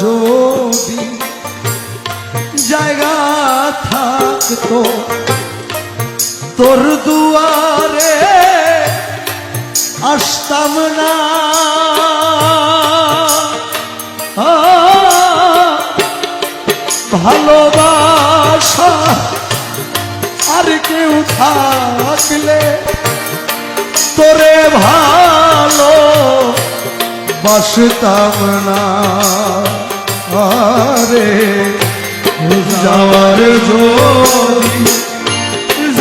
যদি জায়গা থাকতো তোর দুয়ারে আসতাম না, ভালোবাসা আর কেউ থাকলে তোরে ভালো বাসতাম না। আরে যাওয়ার যদি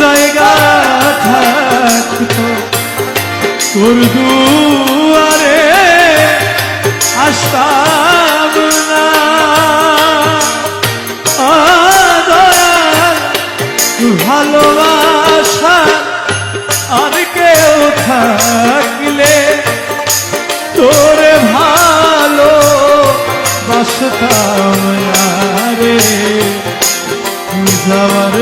জায়গা থাকতো তোর দুয়ারে আসতাম না, ভালোবাসা আর কেউ থাকলে তোরে ভালো বাসতাম না রে। যাওয়ার